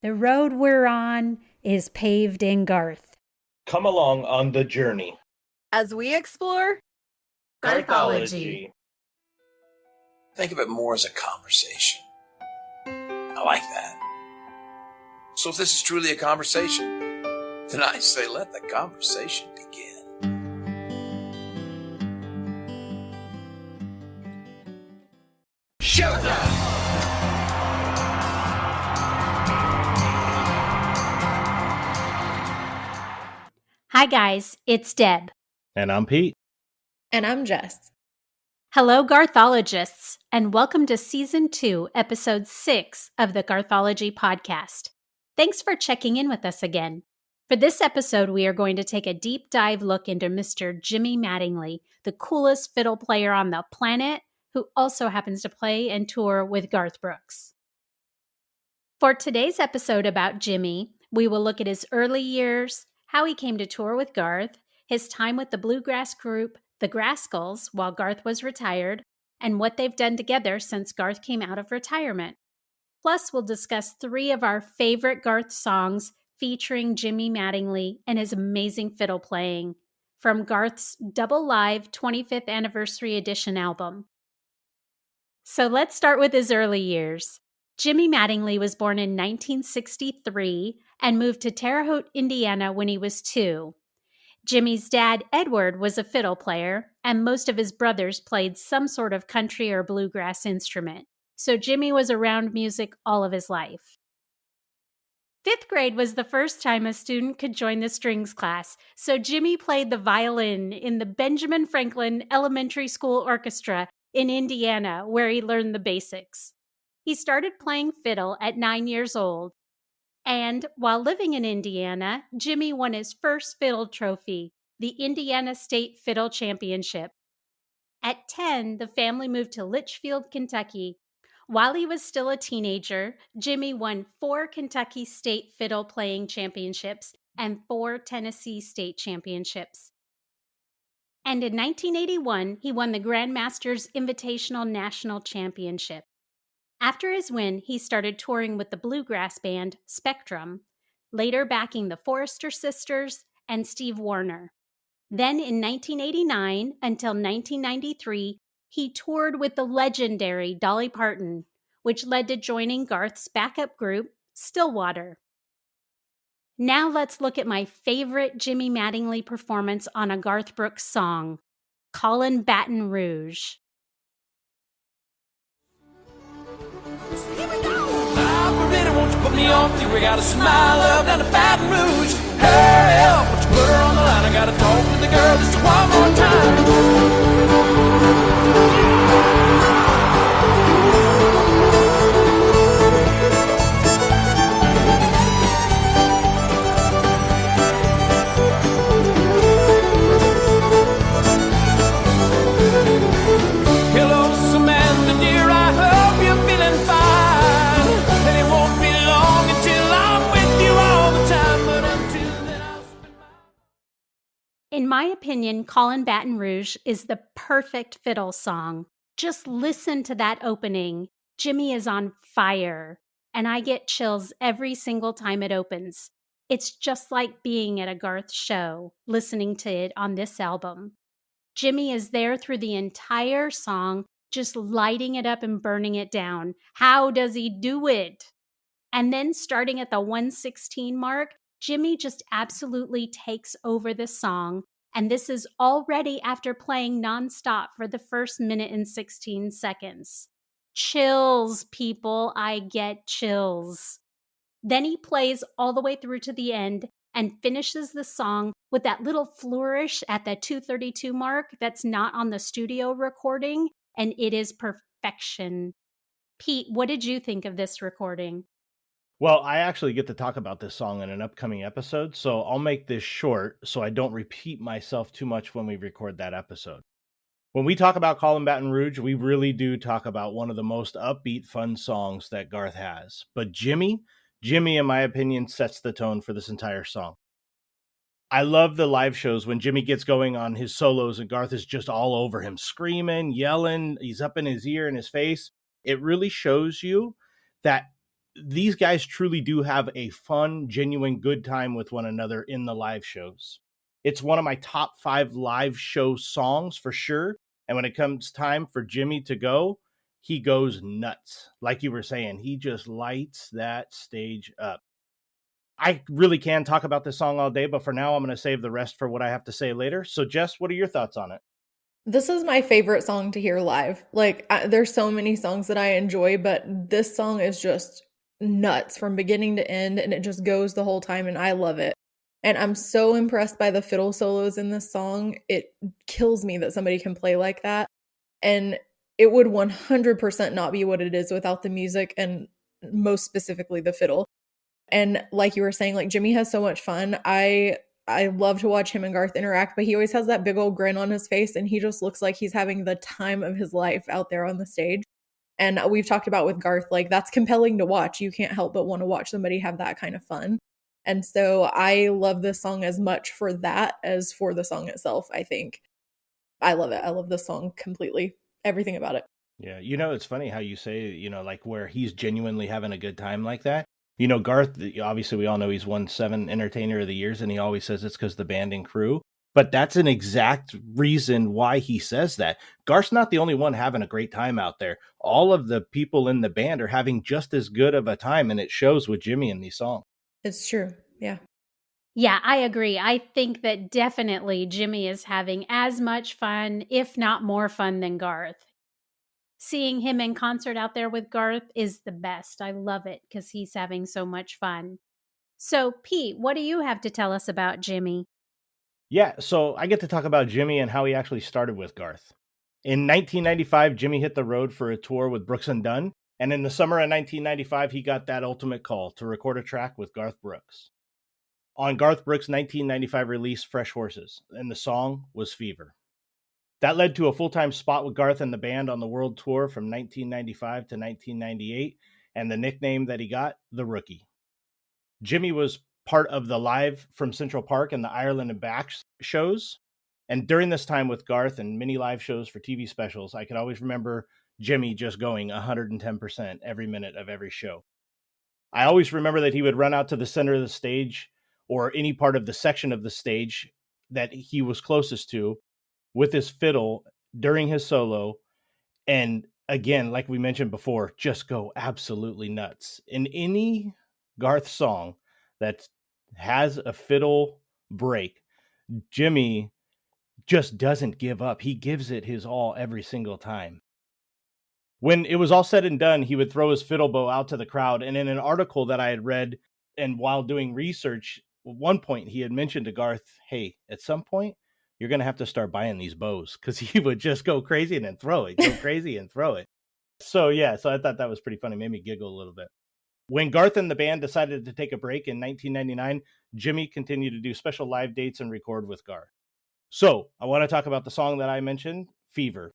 The road we're on is paved in Garth. Come along on the journey as we explore Garthology. Think of it more as a conversation. I like that. So if this is truly a conversation, then I say let the conversation begin. Showtime! Hi guys, it's Deb. And I'm Pete. And I'm Jess. Hello Garthologists, and welcome to Season 2, Episode 6 of the Garthology Podcast. Thanks for checking in with us again. For this episode, we are going to take a deep dive look into Mr. Jimmy Mattingly, the coolest fiddle player on the planet, who also happens to play and tour with Garth Brooks. For today's episode about Jimmy, we will look at his early years, how he came to tour with Garth, his time with the Bluegrass group, the Grascals, while Garth was retired, and what they've done together since Garth came out of retirement. Plus, we'll discuss 3 of our favorite Garth songs featuring Jimmy Mattingly and his amazing fiddle playing from Garth's Double Live 25th Anniversary Edition album. So let's start with his early years. Jimmy Mattingly was born in 1963 and moved to Terre Haute, Indiana when he was 2. Jimmy's dad, Edward, was a fiddle player, and most of his brothers played some sort of country or bluegrass instrument. So Jimmy was around music all of his life. 5th grade was the first time a student could join the strings class, so Jimmy played the violin in the Benjamin Franklin Elementary School Orchestra in Indiana, where he learned the basics. He started playing fiddle at 9 years old. And while living in Indiana, Jimmy won his first fiddle trophy, the Indiana State Fiddle Championship. At 10, the family moved to Litchfield, Kentucky. While he was still a teenager, Jimmy won 4 Kentucky State Fiddle Playing Championships and 4 Tennessee State Championships. And in 1981, he won the Grandmasters Invitational National Championship. After his win, he started touring with the bluegrass band Spectrum, later backing the Forrester Sisters and Steve Wariner. Then in 1989 until 1993, he toured with the legendary Dolly Parton, which led to joining Garth's backup group, Stillwater. Now let's look at my favorite Jimmy Mattingly performance on a Garth Brooks song, Callin, Baton Rouge. Here we go! Operator, won't you put me on? Think we got a smile up down to Baton Rouge. Hurry up, won't you put her on the line? I gotta talk to the girl just one more time. Hello, Samantha, dear, I hope you're feeling fine. And it won't be long until I'm with you all the time. But until then, I'll spend my... In my opinion, Callin, Baton Rouge is the perfect fiddle song. Just listen to that opening. Jimmy is on fire, and I get chills every single time it opens. It's just like being at a Garth show, listening to it on this album. Jimmy is there through the entire song, just lighting it up and burning it down. How does he do it? And then starting at the 1:16 mark, Jimmy just absolutely takes over the song. And this is already after playing nonstop for the first minute and 16 seconds. Chills, people. I get chills. Then he plays all the way through to the end and finishes the song with that little flourish at the 2:32 mark that's not on the studio recording, and it is perfection. Pete, what did you think of this recording? Well, I actually get to talk about this song in an upcoming episode, so I'll make this short so I don't repeat myself too much when we record that episode. When we talk about Callin, Baton Rouge, we really do talk about one of the most upbeat, fun songs that Garth has. But Jimmy, in my opinion, sets the tone for this entire song. I love the live shows when Jimmy gets going on his solos and Garth is just all over him, screaming, yelling. He's up in his ear and his face. It really shows you that these guys truly do have a fun, genuine, good time with one another in the live shows. It's one of my top 5 live show songs for sure. And when it comes time for Jimmy to go, he goes nuts. Like you were saying, he just lights that stage up. I really can talk about this song all day, but for now, I'm going to save the rest for what I have to say later. So, Jess, what are your thoughts on it? This is my favorite song to hear live. Like, there's so many songs that I enjoy, but this song is just nuts from beginning to end, and it just goes the whole time, and I love it. And I'm so impressed by the fiddle solos in this song. It kills me that somebody can play like that. And it would 100% not be what it is without the music, and most specifically the fiddle. And like you were saying, like, Jimmy has so much fun. I love to watch him and Garth interact, but he always has that big old grin on his face, and he just looks like he's having the time of his life out there on the stage. And we've talked about with Garth, like, that's compelling to watch. You can't help but want to watch somebody have that kind of fun. And so I love this song as much for that as for the song itself, I think. I love it. I love this song completely. Everything about it. Yeah, it's funny how you say, like where he's genuinely having a good time like that. Garth, obviously we all know he's won 7 Entertainer of the Years, and he always says it's because the band and crew. But that's an exact reason why he says that. Garth's not the only one having a great time out there. All of the people in the band are having just as good of a time, and it shows with Jimmy in these songs. It's true. Yeah. Yeah, I agree. I think that definitely Jimmy is having as much fun, if not more fun, than Garth. Seeing him in concert out there with Garth is the best. I love it because he's having so much fun. So, Pete, what do you have to tell us about Jimmy? Yeah, so I get to talk about Jimmy and how he actually started with Garth. In 1995, Jimmy hit the road for a tour with Brooks and Dunn, and in the summer of 1995, he got that ultimate call to record a track with Garth Brooks. On Garth Brooks' 1995 release, Fresh Horses, and the song was Fever. That led to a full-time spot with Garth and the band on the world tour from 1995 to 1998, and the nickname that he got, The Rookie. Jimmy was part of the Live from Central Park and the Ireland and Back shows. And during this time with Garth and many live shows for TV specials, I could always remember Jimmy just going 110% every minute of every show. I always remember that he would run out to the center of the stage or any part of the section of the stage that he was closest to with his fiddle during his solo. And again, like we mentioned before, just go absolutely nuts. In any Garth song that has a fiddle break, Jimmy just doesn't give up. He gives it his all every single time. When it was all said and done, he would throw his fiddle bow out to the crowd. And in an article that I had read, and while doing research, at one point he had mentioned to Garth, hey, at some point, you're going to have to start buying these bows, because he would just go crazy and then throw it, go crazy and throw it. So I thought that was pretty funny. Made me giggle a little bit. When Garth and the band decided to take a break in 1999, Jimmy continued to do special live dates and record with Garth. So I want to talk about the song that I mentioned, Fever.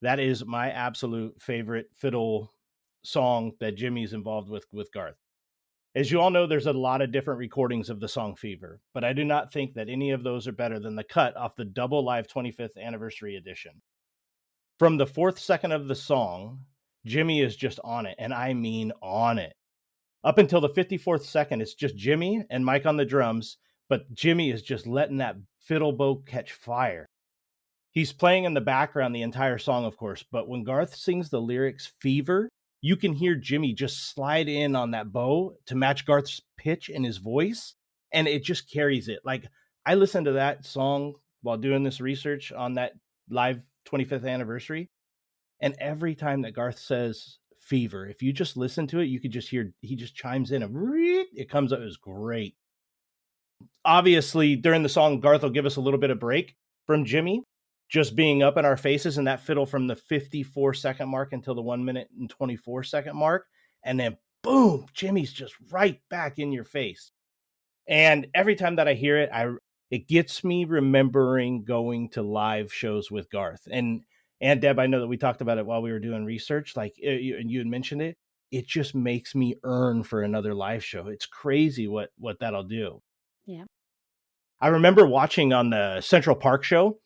That is my absolute favorite fiddle song that Jimmy's involved with Garth. As you all know, there's a lot of different recordings of the song Fever, but I do not think that any of those are better than the cut off the double live 25th anniversary edition. From the 4th second of the song, Jimmy is just on it, and I mean on it. Up until the 54th second, it's just Jimmy and Mike on the drums, but Jimmy is just letting that fiddle bow catch fire. He's playing in the background the entire song, of course, but when Garth sings the lyrics Fever, you can hear Jimmy just slide in on that bow to match Garth's pitch in his voice, and it just carries it. Like, I listened to that song while doing this research on that live 25th anniversary, and every time that Garth says Fever. If you just listen to it, you could just hear, he just chimes in and it comes up. It was great. Obviously, during the song, Garth will give us a little bit of break from Jimmy just being up in our faces, and that fiddle from the 54-second mark until the 1 minute and 24-second mark. And then boom, Jimmy's just right back in your face. And every time that I hear it, it gets me remembering going to live shows with Garth. And Deb, I know that we talked about it while we were doing research, like you had mentioned it. It just makes me yearn for another live show. It's crazy what that'll do. Yeah. I remember watching on the Central Park show.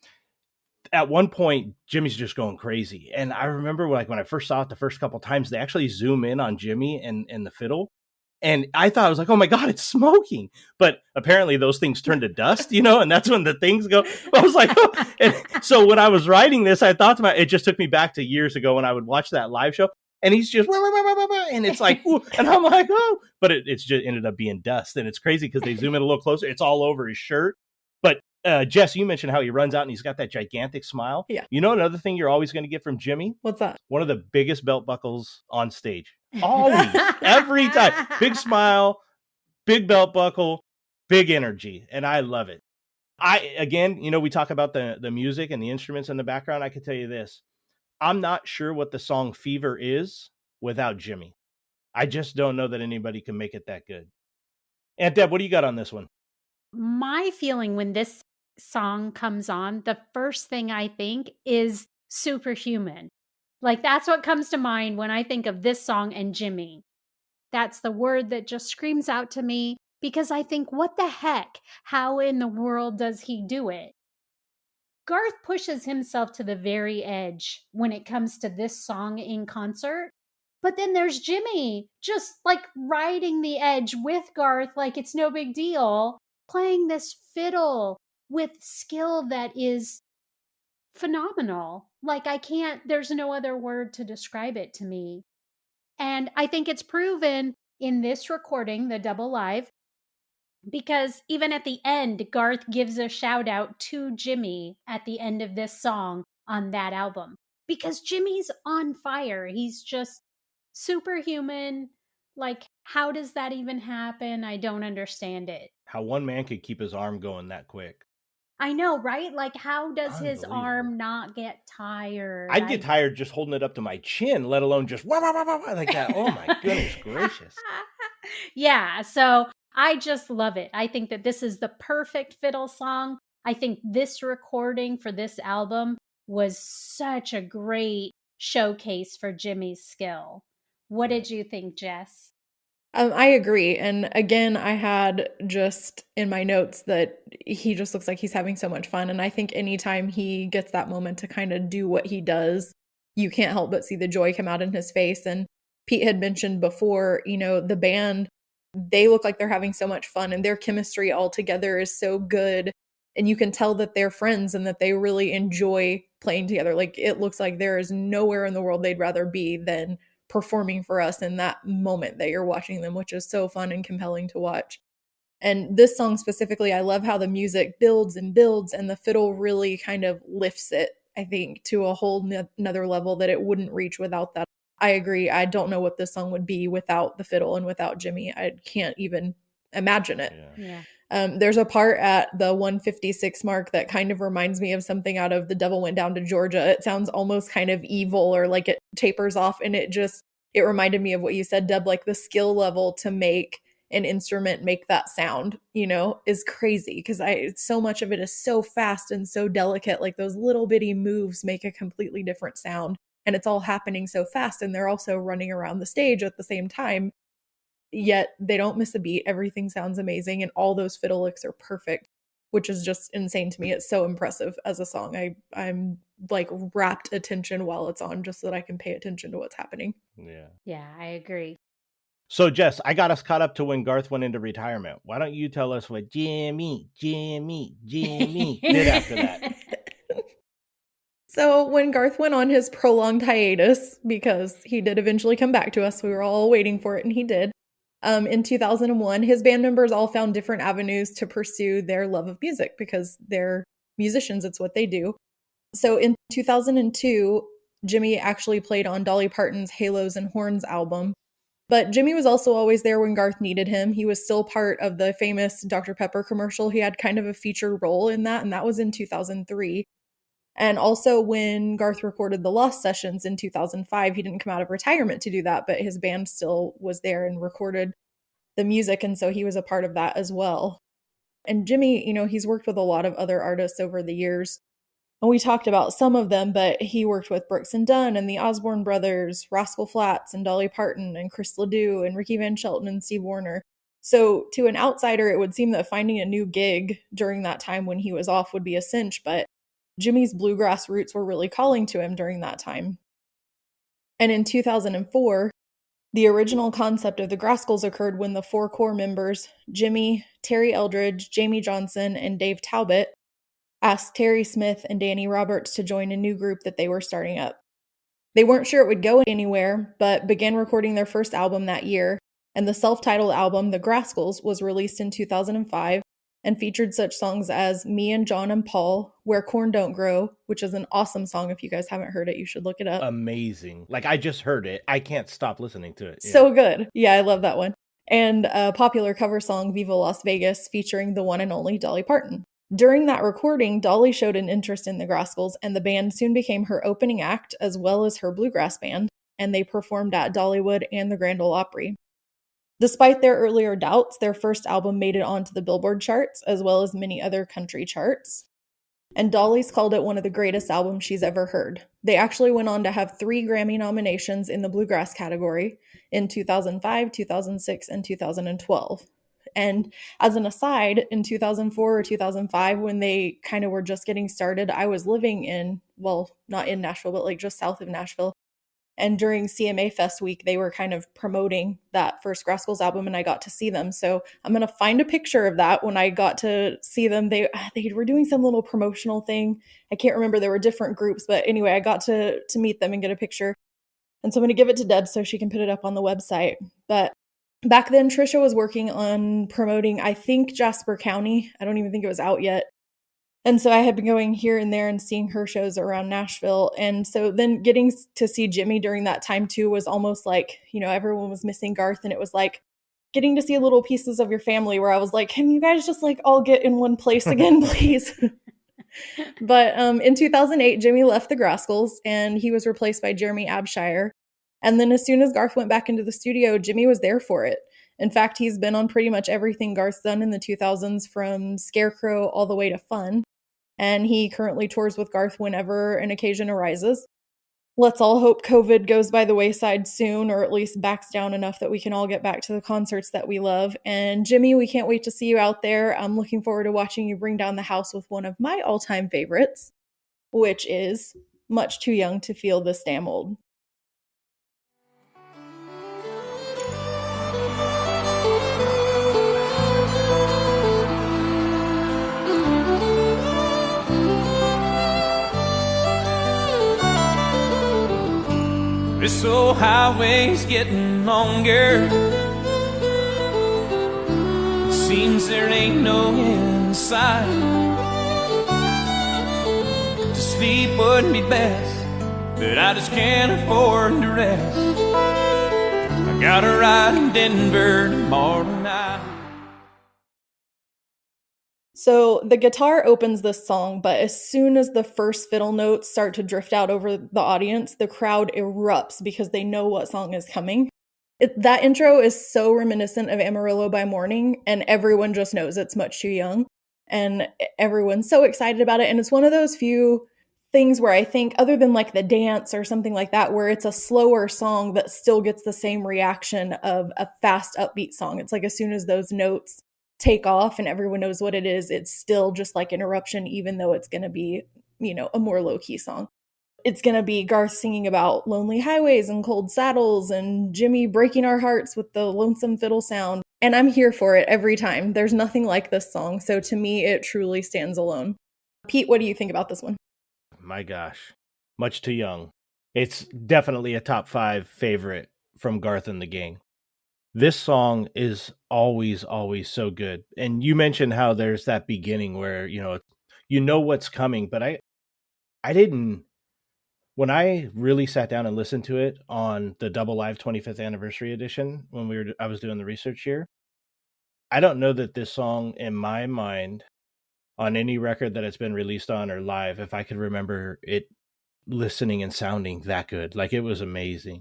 At one point, Jimmy's just going crazy. And I remember when I first saw it the first couple times, they actually zoom in on Jimmy and the fiddle. And I thought, I was like, oh my God, it's smoking. But apparently those things turn to dust, and that's when the things go. I was like, oh. And so when I was writing this, I thought to myself, it just took me back to years ago when I would watch that live show. And he's just, and it's like, ooh, and I'm like, oh, but it's just ended up being dust. And it's crazy because they zoom in a little closer. It's all over his shirt. But Jess, you mentioned how he runs out and he's got that gigantic smile. Yeah. Another thing you're always going to get from Jimmy? What's that? One of the biggest belt buckles on stage. Always. Every time. Big smile, big belt buckle, big energy. And I love it. We talk about the music and the instruments in the background. I can tell you this. I'm not sure what the song Fever is without Jimmy. I just don't know that anybody can make it that good. And Deb, what do you got on this one? My feeling when this song comes on, the first thing I think is superhuman. Like, that's what comes to mind when I think of this song and Jimmy. That's the word that just screams out to me because I think, what the heck? How in the world does he do it? Garth pushes himself to the very edge when it comes to this song in concert. But then there's Jimmy just like riding the edge with Garth like it's no big deal, playing this fiddle with skill that is phenomenal. Like, there's no other word to describe it to me. And I think it's proven in this recording, the double live, because even at the end, Garth gives a shout out to Jimmy at the end of this song on that album. Because Jimmy's on fire. He's just superhuman. Like, how does that even happen? I don't understand it. How one man could keep his arm going that quick. I know, right? Like, how does his arm not get tired? I'd get tired just holding it up to my chin, let alone just wah, wah, wah, wah, like that. Oh my goodness gracious. Yeah, so I just love it. I think that this is the perfect fiddle song. I think this recording for this album was such a great showcase for Jimmy's skill. What did you think, Jess? I agree. And again, I had just in my notes that he just looks like he's having so much fun. And I think anytime he gets that moment to kind of do what he does, you can't help but see the joy come out in his face. And Pete had mentioned before, the band, they look like they're having so much fun and their chemistry all together is so good. And you can tell that they're friends and that they really enjoy playing together. Like, it looks like there is nowhere in the world they'd rather be than performing for us in that moment that you're watching them, which is so fun and compelling to watch. And this song specifically, I love how the music builds and builds and the fiddle really kind of lifts it, I think, to a whole another level that it wouldn't reach without that. I agree. I don't know what this song would be without the fiddle and without Jimmy. I can't even imagine it. Yeah. There's a part at the 156 mark that kind of reminds me of something out of The Devil Went Down to Georgia. It sounds almost kind of evil, or like it tapers off, and it reminded me of what you said, Deb, like the skill level to make an instrument make that sound, is crazy, because so much of it is so fast and so delicate. Like, those little bitty moves make a completely different sound, and it's all happening so fast, and they're also running around the stage at the same time. Yet they don't miss a beat. Everything sounds amazing. And all those fiddle licks are perfect, which is just insane to me. It's so impressive as a song. I'm like rapt attention while it's on, just so that I can pay attention to what's happening. Yeah, I agree. So Jess, I got us caught up to when Garth went into retirement. Why don't you tell us what Jimmy did after that? So when Garth went on his prolonged hiatus, because he did eventually come back to us, we were all waiting for it, and he did. In 2001, his band members all found different avenues to pursue their love of music because they're musicians. It's what they do. So in 2002, Jimmy actually played on Dolly Parton's Halos and Horns album. But Jimmy was also always there when Garth needed him. He was still part of the famous Dr. Pepper commercial. He had kind of a featured role in that, and that was in 2003. And also when Garth recorded the Lost Sessions in 2005, he didn't come out of retirement to do that, but his band still was there and recorded the music, and so he was a part of that as well. And Jimmy, he's worked with a lot of other artists over the years. And we talked about some of them, but he worked with Brooks and Dunn and the Osborne Brothers, Rascal Flatts and Dolly Parton and Chris Ledoux and Ricky Van Shelton and Steve Wariner. So to an outsider, it would seem that finding a new gig during that time when he was off would be a cinch, but Jimmy's bluegrass roots were really calling to him during that time. And in 2004, the original concept of the Graskels occurred when the 4 core members, Jimmy, Terry Eldridge, Jamie Johnson, and Dave Talbot, asked Terry Smith and Danny Roberts to join a new group that they were starting up. They weren't sure it would go anywhere, but began recording their first album that year, and the self-titled album, The Graskels, was released in 2005 and featured such songs as Me and John and Paul, Where Corn Don't Grow, which is an awesome song. If you guys haven't heard it, you should look it up. Amazing. Like, I just heard it. I can't stop listening to it. So good. Yeah, I love that one. And a popular cover song, Viva Las Vegas, featuring the one and only Dolly Parton. During that recording, Dolly showed an interest in the Graskels, and the band soon became her opening act as well as her bluegrass band, and they performed at Dollywood and the Grand Ole Opry. Despite their earlier doubts, their first album made it onto the Billboard charts, as well as many other country charts. And Dolly's called it one of the greatest albums she's ever heard. They actually went on to have 3 Grammy nominations in the bluegrass category in 2005, 2006, and 2012. And as an aside, in 2004 or 2005, when they kind of were just getting started, I was living in, well, not in Nashville, but like just south of Nashville. And during CMA Fest week, they were kind of promoting that first Graskels album, and I got to see them. So I'm going to find a picture of that when I got to see them. They were doing some little promotional thing. I can't remember. There were different groups. But anyway, I got to meet them and get a picture. And so I'm going to give it to Deb so she can put it up on the website. But back then, Trisha was working on promoting, I think, Jasper County. I don't even think it was out yet. And so I had been going here and there and seeing her shows around Nashville. And so then getting to see Jimmy during that time too was almost like, everyone was missing Garth. And it was like getting to see little pieces of your family where I was like, can you guys just like all get in one place again, please? But in 2008, Jimmy left the Graskels and he was replaced by Jeremy Abshire. And then as soon as Garth went back into the studio, Jimmy was there for it. In fact, he's been on pretty much everything Garth's done in the 2000s, from Scarecrow all the way to Fun. And he currently tours with Garth whenever an occasion arises. Let's all hope COVID goes by the wayside soon, or at least backs down enough that we can all get back to the concerts that we love. And Jimmy, we can't wait to see you out there. I'm looking forward to watching you bring down the house with one of my all-time favorites, which is Much Too Young to Feel This Damn Old. This old highway's getting longer. It seems there ain't no inside. To sleep would be best, but I just can't afford to rest. I got a ride in Denver tomorrow night. So the guitar opens this song, but as soon as the first fiddle notes start to drift out over the audience, the crowd erupts because they know what song is coming. That intro is so reminiscent of Amarillo by Morning, and everyone just knows it's Much Too Young, and everyone's so excited about it. And it's one of those few things where I think, other than like the dance or something like that, where it's a slower song that still gets the same reaction of a fast upbeat song. It's like as soon as those notes take off and everyone knows what it is, it's still just like an eruption, even though it's going to be, a more low-key song. It's going to be Garth singing about lonely highways and cold saddles, and Jimmy breaking our hearts with the lonesome fiddle sound. And I'm here for it every time. There's nothing like this song. So to me, it truly stands alone. Pete, what do you think about this one? My gosh, Much Too Young. It's definitely a top 5 favorite from Garth and the gang. This song is always so good. And you mentioned how there's that beginning where, you know what's coming, but I didn't, when I really sat down and listened to it on the Double Live 25th Anniversary Edition, when I was doing the research here, I don't know that this song, in my mind, on any record that it's been released on or live, if I could remember it listening and sounding that good. Like, it was amazing.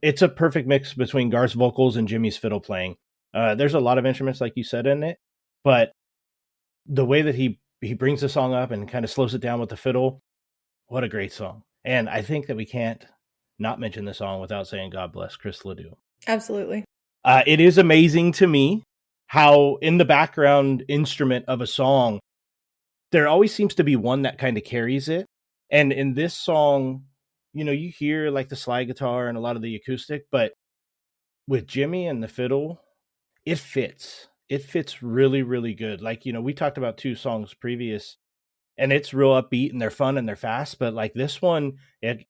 It's a perfect mix between Garth's vocals and Jimmy's fiddle playing. There's a lot of instruments, like you said, in it, but the way that he brings the song up and kind of slows it down with the fiddle, what a great song. And I think that we can't not mention the song without saying God bless Chris Ledoux. Absolutely. It is amazing to me how in the background instrument of a song, there always seems to be one that kind of carries it. And in this song, you know, you hear like the slide guitar and a lot of the acoustic, but with Jimmy and the fiddle, it fits. It fits really, really good. Like, you know, we talked about 2 songs previous, and it's real upbeat and they're fun and they're fast. But like this one, it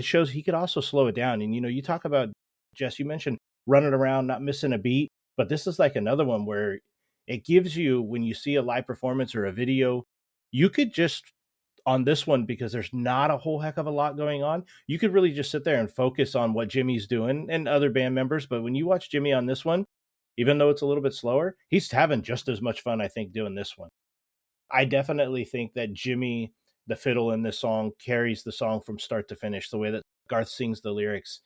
shows he could also slow it down. And, you know, you talk about, Jess, you mentioned running around, not missing a beat. But this is like another one where it gives you, when you see a live performance or a video, you could just, on this one, because there's not a whole heck of a lot going on, you could really just sit there and focus on what Jimmy's doing and other band members. But when you watch Jimmy on this one, even though it's a little bit slower, he's having just as much fun, I think, doing this one. I definitely think that Jimmy, the fiddle in this song, carries the song from start to finish, the way that Garth sings the lyrics.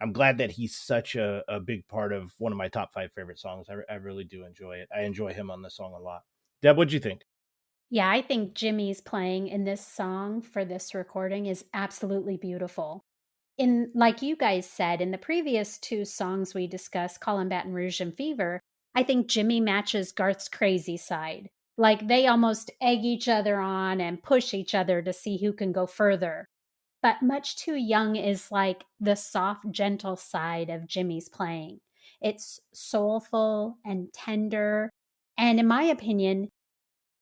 I'm glad that he's such a big part of one of my top 5 favorite songs. I really do enjoy it. I enjoy him on this song a lot. Deb, what'd you think? Yeah, I think Jimmy's playing in this song for this recording is absolutely beautiful. Like you guys said, in the previous 2 songs we discussed, Callin, Baton Rouge, and Fever, I think Jimmy matches Garth's crazy side. Like, they almost egg each other on and push each other to see who can go further. But Much Too Young is like the soft, gentle side of Jimmy's playing. It's soulful and tender. And in my opinion,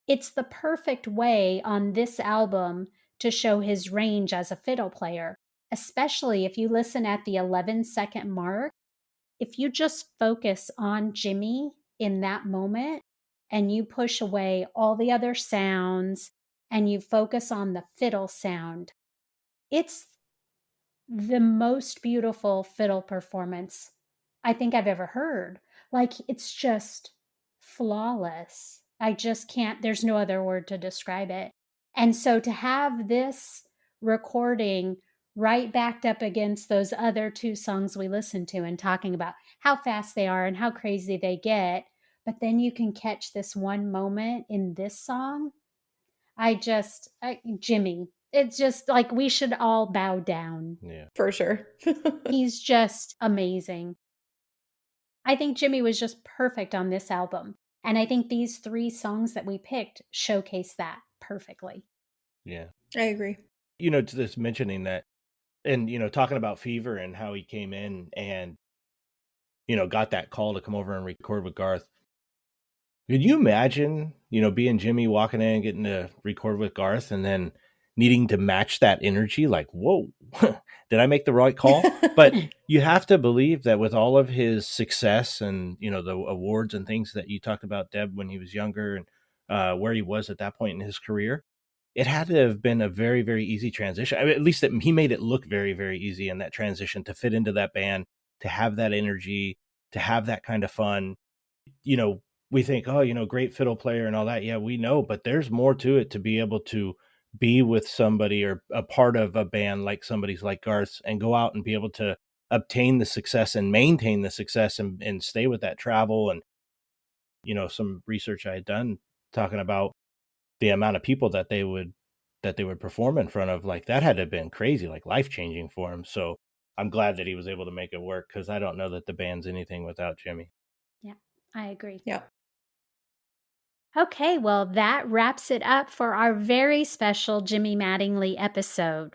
it's the perfect way on this album to show his range as a fiddle player, especially if you listen at the 11-second mark. If you just focus on Jimmy in that moment and you push away all the other sounds and you focus on the fiddle sound, it's the most beautiful fiddle performance I think I've ever heard. Like, it's just flawless. I just can't, there's no other word to describe it. And so to have this recording right backed up against those other 2 songs we listened to and talking about how fast they are and how crazy they get, but then you can catch this one moment in this song. Jimmy, it's just like we should all bow down. Yeah, For sure. He's just amazing. I think Jimmy was just perfect on this album. And I think these 3 songs that we picked showcase that perfectly. yeah. I agree. You know, to this mentioning that, and, you know, talking about Fever and how he came in and, you know, got that call to come over and record with Garth. Could you imagine, you know, being Jimmy, walking in and getting to record with Garth and then needing to match that energy? Like, whoa, did I make the right call? But you have to believe that with all of his success and, you know, the awards and things that you talked about, Deb, when he was younger and where he was at that point in his career, it had to have been a very, very easy transition. I mean, at least he made it look very, very easy in that transition to fit into that band, to have that energy, to have that kind of fun. You know, we think, oh, you know, great fiddle player and all that. Yeah, we know, but there's more to it to be able to be with somebody or a part of a band like somebody's like Garth's and go out and be able to obtain the success and maintain the success and stay with that travel. And, you know, some research I had done talking about the amount of people that they would perform in front of, like that had to have been crazy, like life-changing for him. So I'm glad that he was able to make it work, because I don't know that the band's anything without Jimmy. Yeah, I agree. Yeah. Okay, well, that wraps it up for our very special Jimmy Mattingly episode.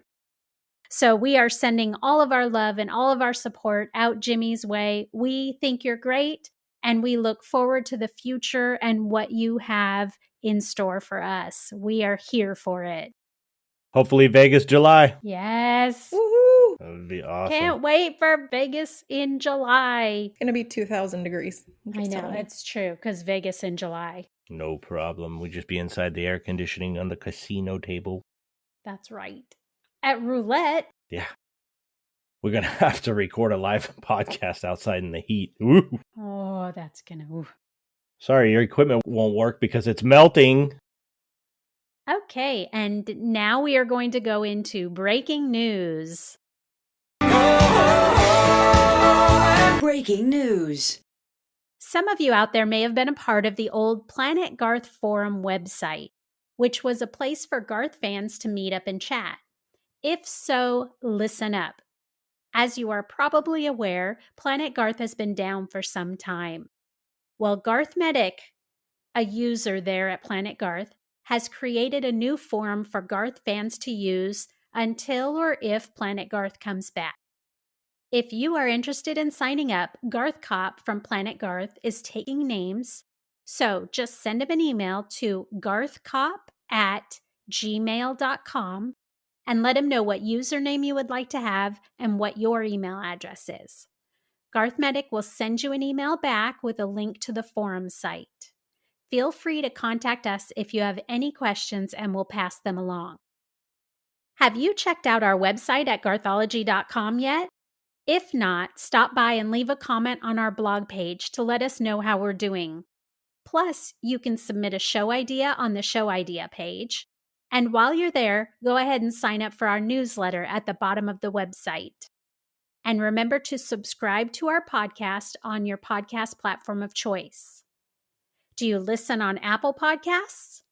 So we are sending all of our love and all of our support out Jimmy's way. We think you're great, and we look forward to the future and what you have in store for us. We are here for it. Hopefully Vegas, July. Yes. Woohoo! That would be awesome. Can't wait for Vegas in July. It's going to be 2,000 degrees. I know, it's true, because Vegas in July. No problem. We'd just be inside the air conditioning on the casino table. That's right. At roulette. Yeah. We're going to have to record a live podcast outside in the heat. Ooh. Oh, that's going to... Sorry, your equipment won't work because it's melting. Okay, and now we are going to go into breaking news. Breaking news. Some of you out there may have been a part of the old Planet Garth Forum website, which was a place for Garth fans to meet up and chat. If so, listen up. As you are probably aware, Planet Garth has been down for some time. Well, Garth Medic, a user there at Planet Garth, has created a new forum for Garth fans to use until or if Planet Garth comes back. If you are interested in signing up, Garth Cop from Planet Garth is taking names, so just send him an email to garthcop@gmail.com and let him know what username you would like to have and what your email address is. Garth Medic will send you an email back with a link to the forum site. Feel free to contact us if you have any questions and we'll pass them along. Have you checked out our website at garthology.com yet? If not, stop by and leave a comment on our blog page to let us know how we're doing. Plus, you can submit a show idea on the show idea page. And while you're there, go ahead and sign up for our newsletter at the bottom of the website. And remember to subscribe to our podcast on your podcast platform of choice. Do you listen on Apple Podcasts?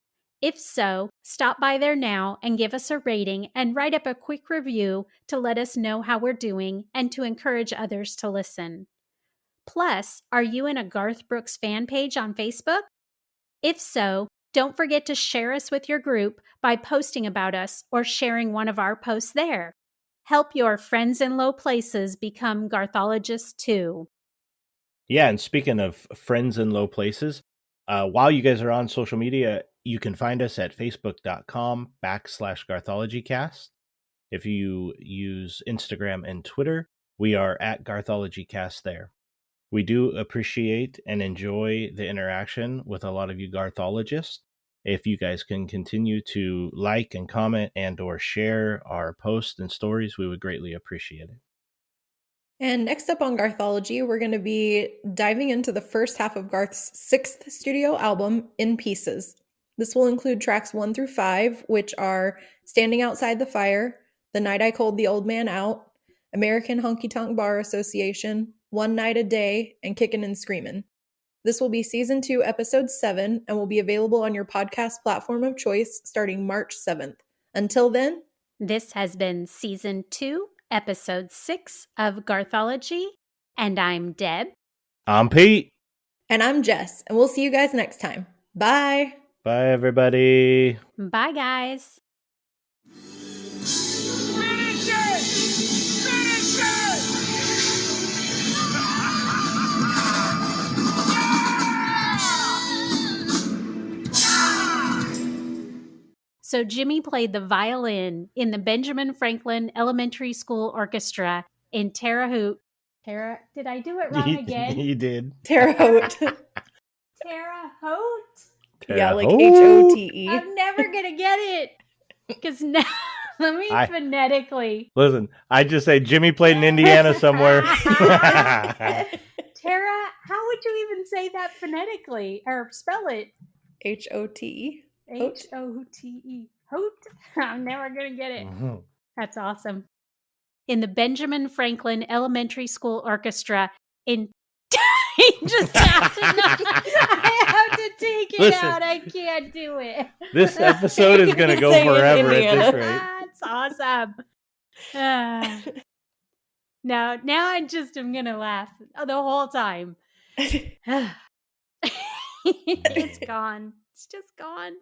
If so, stop by there now and give us a rating and write up a quick review to let us know how we're doing and to encourage others to listen. Plus, are you in a Garth Brooks fan page on Facebook? If so, don't forget to share us with your group by posting about us or sharing one of our posts there. Help your friends in low places become Garthologists too. Yeah, and speaking of friends in low places, while you guys are on social media, you can find us at facebook.com/GarthologyCast. If you use Instagram and Twitter, we are at GarthologyCast there. We do appreciate and enjoy the interaction with a lot of you Garthologists. If you guys can continue to like and comment and or share our posts and stories, we would greatly appreciate it. And next up on Garthology, we're going to be diving into the first half of Garth's 6th studio album, In Pieces. This will include tracks 1 through 5, which are Standing Outside the Fire, The Night I Called the Old Man Out, American Honky Tonk Bar Association, One Night a Day, and Kickin' and Screamin'. This will be Season 2, Episode 7, and will be available on your podcast platform of choice starting March 7th. Until then, this has been Season 2, Episode 6 of Garthology, and I'm Deb. I'm Pete. And I'm Jess, and we'll see you guys next time. Bye! Bye, everybody. Bye, guys. Finish it! Finish it! So Jimmy played the violin in the Benjamin Franklin Elementary School Orchestra in Terre Haute. Did I do it wrong again? You did. Terre Haute. Terre Haute? Yeah, like Hote. I'm never going to get it. Because now, let me phonetically. Listen, I just say Jimmy played in Indiana somewhere. Tara, how would you even say that phonetically? Or spell it? Hote. Hote. Hote? I'm never going to get it. Mm-hmm. That's awesome. In the Benjamin Franklin Elementary School Orchestra in... I have to take it out. I can't do it. This episode is going to go forever at this rate. That's awesome. Now I just am going to laugh the whole time. It's gone. It's just gone.